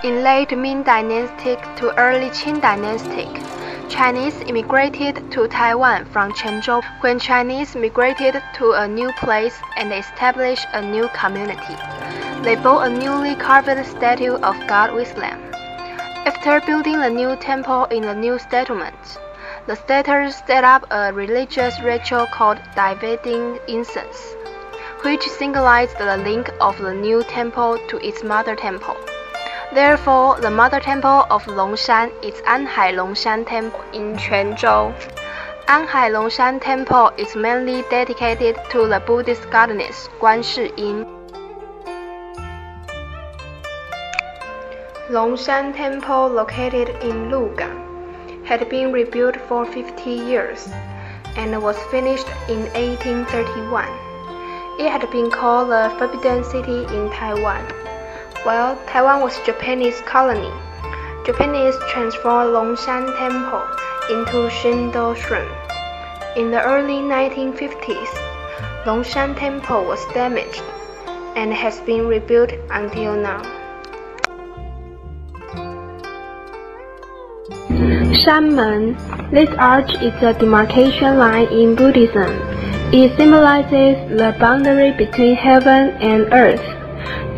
In late Ming Dynastic to early Qing Dynastic, Chinese immigrated to Taiwan from Quanzhou when Chinese migrated to a new place and established a new community. They built a newly carved statue of God Wisdom. After building a new temple in the new settlement, the settlers set up a religious ritual called dividing incense, which symbolized the link of the new temple to its mother temple. Therefore, the mother temple of Longshan is Anhai Longshan Temple in Quanzhou. Anhai Longshan Temple is mainly dedicated to the Buddhist goddess Guan Shi Yin. Longshan Temple, located in Lukang, had been rebuilt for 50 years and was finished in 1831. It had been called the Forbidden City in Taiwan. While Taiwan was Japanese colony, Japanese transformed Longshan Temple into Shindo Shrine. In the early 1950s, Longshan Temple was damaged and has been rebuilt until now. Shanmen. This arch is a demarcation line in Buddhism. It symbolizes the boundary between heaven and earth.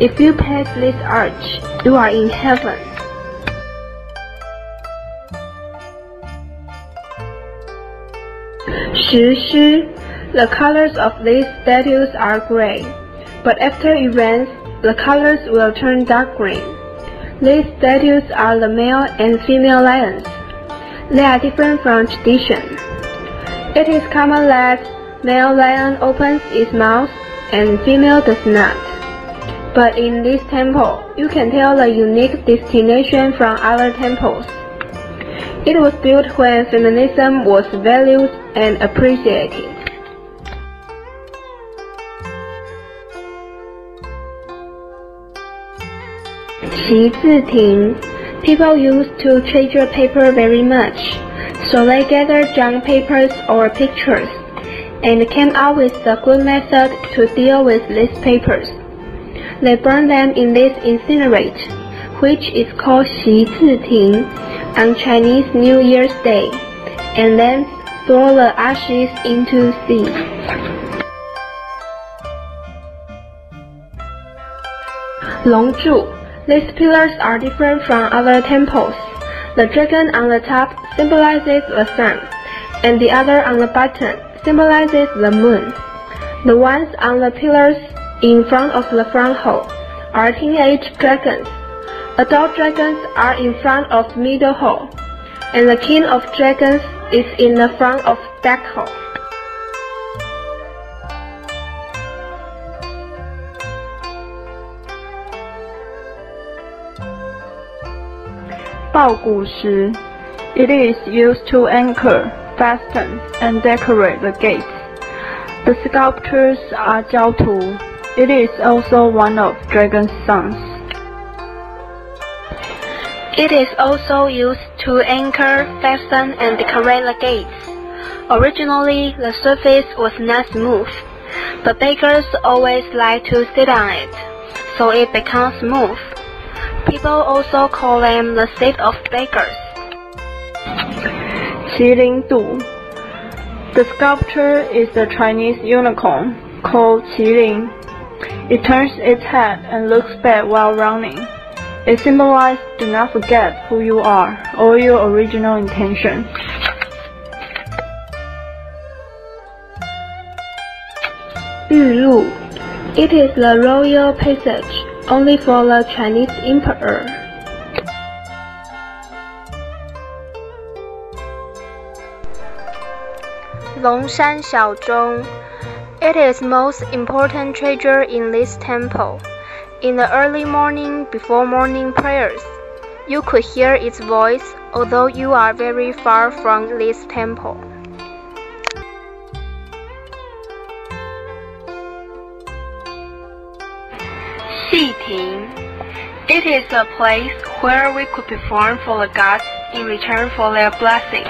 If you pass this arch, you are in heaven. Shi. The colors of these statues are gray, but after it rains, the colors will turn dark green. These statues are the male and female lions. They are different from tradition. It is common that male lion opens its mouth and female does not. But in this temple, you can tell the unique distinction from other temples. It was built when feminism was valued and appreciated. People used to treasure paper very much, so they gathered junk papers or pictures, and came up with a good method to deal with these papers. They burn them in this incinerate, which is called 习字亭, on Chinese New Year's Day, and then throw the ashes into sea. Longzhu. These pillars are different from other temples. The dragon on the top symbolizes the sun, and the other on the bottom symbolizes the moon. The ones on the pillars in front of the front hall are teenage dragons. Adult dragons are in front of middle hall, and the king of dragons is in the front of back hall. 抱鼓石. It is used to anchor, fasten, and decorate the gates. The sculptures are 焦土. It is also one of dragon's sons. It is also used to anchor, fasten, and decorate the gates. Originally, the surface was not smooth, but beggars always like to sit on it, so it becomes smooth. People also call them the seat of beggars. 麒麟肚. The sculpture is a Chinese unicorn called 麒麟. It turns its head and looks back while running. It symbolizes do not forget who you are or your original intention. 玉露. It is the royal passage only for the Chinese emperor. Longshan Xiaozhong. It is most important treasure in this temple. In the early morning before morning prayers, you could hear its voice although you are very far from this temple. 戏亭. It is a place where we could perform for the gods in return for their blessing.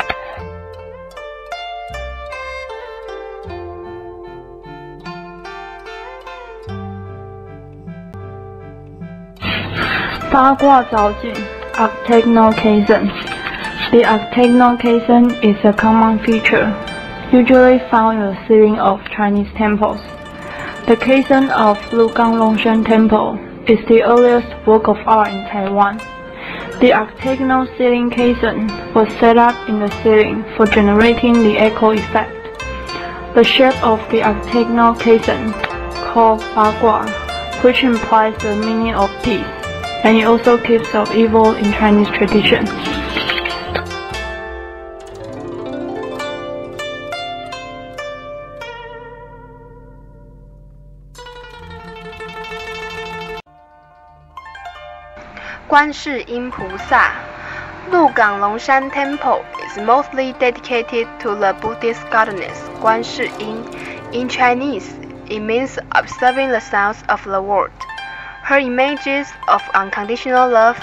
八卦造景 octagonal caisson. The octagonal caisson is a common feature, usually found in the ceiling of Chinese temples. The caisson of Lukang Longshan Temple is the earliest work of art in Taiwan. The octagonal ceiling caisson was set up in the ceiling for generating the echo effect. The shape of the octagonal caisson, called bagua, which implies the meaning of peace, and it also keeps out evil in Chinese tradition. Lukang Longshan Temple is mostly dedicated to the Buddhist goddess Guanshi. In Chinese, it means observing the sounds of the world. Her images of unconditional love,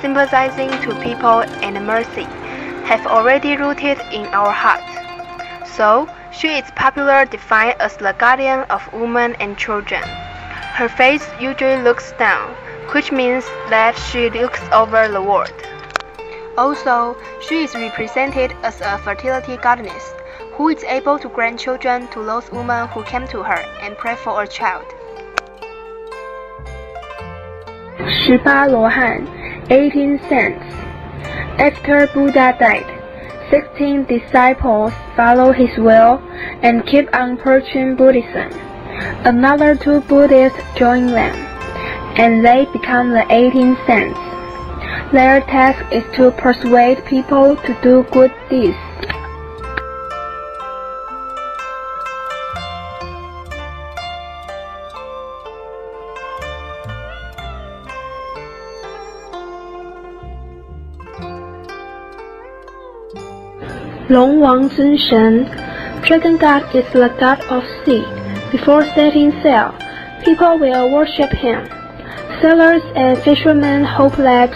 sympathizing to people and mercy, have already rooted in our hearts. So, she is popularly defined as the guardian of women and children. Her face usually looks down, which means that she looks over the world. Also, she is represented as a fertility goddess, who is able to grant children to those women who came to her and pray for a child. 18罗汉 18 saints. After Buddha died, 16 disciples follow his will and keep on preaching Buddhism. Another 2 Buddhists join them, and they become the 18 saints. Their task is to persuade people to do good deeds. Long Wang Zhen Shen, Dragon God is the god of sea. Before setting sail, people will worship him. Sailors and fishermen hope that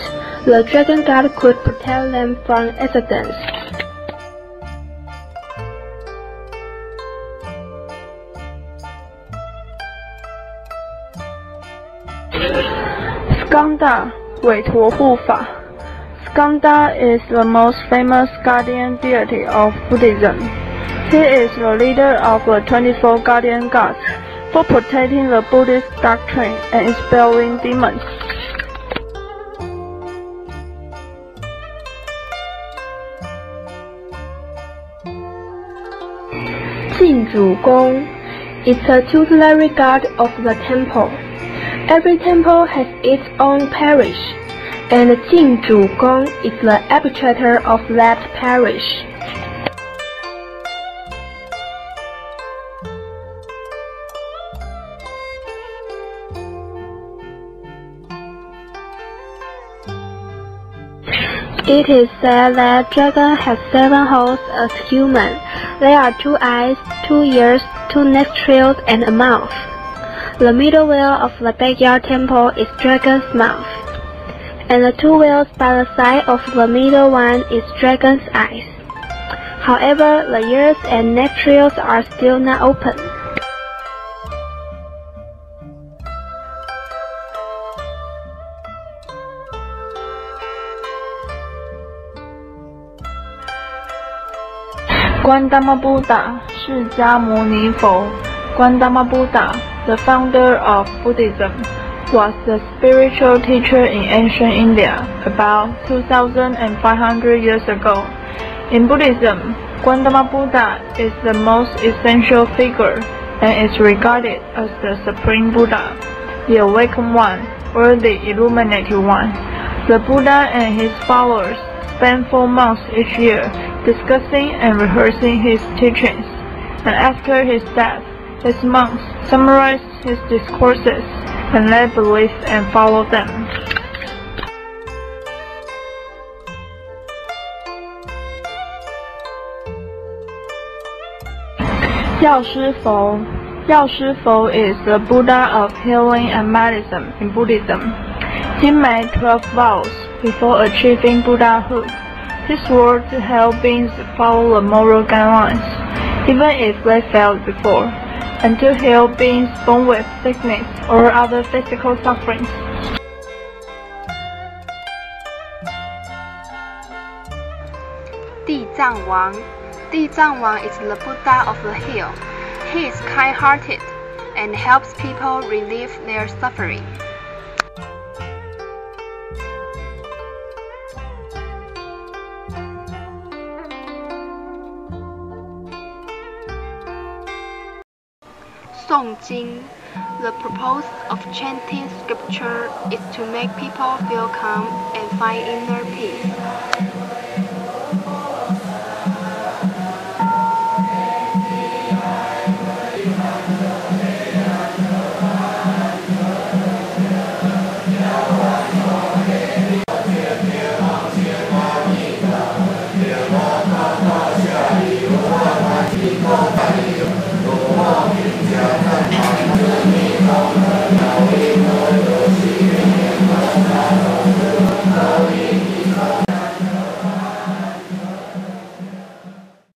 the dragon god could protect them from accidents. Skanda, 韦陀护法. Skanda is the most famous guardian deity of Buddhism. He is the leader of the 24 guardian gods for protecting the Buddhist doctrine and expelling demons. 晋主公 is a tutelary god of the temple. Every temple has its own parish, and Jin Zhu Gong is the arbitrator of that parish. It is said that dragon has 7 holes as human. There are 2 eyes, 2 ears, 2 nostrils, and a mouth. The middle wheel of the backyard temple is dragon's mouth, and the 2 wheels by the side of the middle one is dragon's eyes. However, the ears and nostrils are still not open. Gautama Buddha, 释迦牟尼佛. Gautama Buddha, the founder of Buddhism, was the spiritual teacher in ancient India about 2,500 years ago. In Buddhism, Gautama Buddha is the most essential figure and is regarded as the Supreme Buddha, the Awakened One, or the Illuminated One. The Buddha and his followers spend 4 months each year discussing and rehearsing his teachings, and after his death, his monks summarize his discourses and they believe and follow them. 药师佛 Yaoshi Fo is the Buddha of healing and medicine in Buddhism. He made 12 vows before achieving Buddhahood. He swore to help beings follow the moral guidelines, even if they failed before, and to heal beings born with sickness or other physical sufferings. Zang Wang. Di Zang Wang is the Buddha of the hill. He is kind-hearted and helps people relieve their suffering. Song Jing. The purpose of chanting scripture is to make people feel calm and find inner peace.